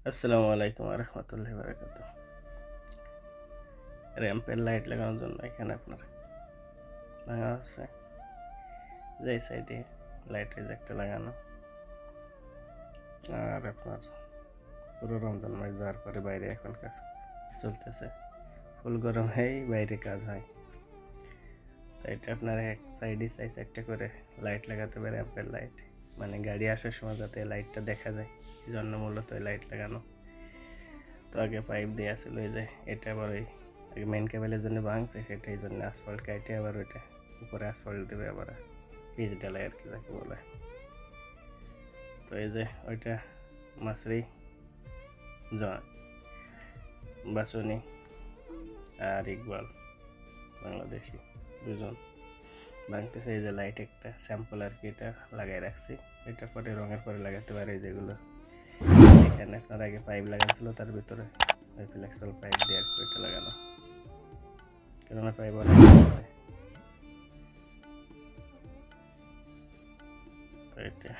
আসসালামু আলাইকুম রহমতুল্লাহি বারাকাতুহ। র্যাম্পের লাইট লাগানোর জন্য এখানে আপনার ভাঙা আছে, যে সাইডে লাইটের একটা লাগানো। আর আপনার পুরো রমজান মাস যাওয়ার পরে বাইরে এখন কাজ চলতেছে, ফুল গরম হয়েই বাইরে কাজ হয়। তো এটা আপনার এক সাইডে একটা করে লাইট লাগাতে পারে, র্যাম্পের লাইট, মানে গাড়ি আসার সময় যাতে লাইটটা দেখা যায়, এই জন্য মূলত ওই লাইট লাগানো। তো আগে পাইপ দিয়ে আসলে ওই যে এটা আবার ওই আগে মেন কেবেলের জন্য ভাঙছে, সেটা এই জন্য আসফল্ট কাটে আবার ওইটা উপরে আসফল্ট দেবে, আবার পিচ ঢালাই আর কি যাকে বলে। তো এই যে ওইটা মাসরি বাসনি আর ইকবাল বাংলাদেশি দুজন ভাঙতেছে। এই যে লাইট একটা স্যাম্পল আর কি, এটা লাগাই রাখছি, এটা পরে রঙের পরে লাগাতে পারে। যেগুলো এখানে আপনার আগে পাইপ লাগানো, তার ভিতরে ওই ফ্লেক্সিবল পাইপ দিয়ে আর কি ওইটা লাগানো, কেননা পাইপ অনেক তো এটা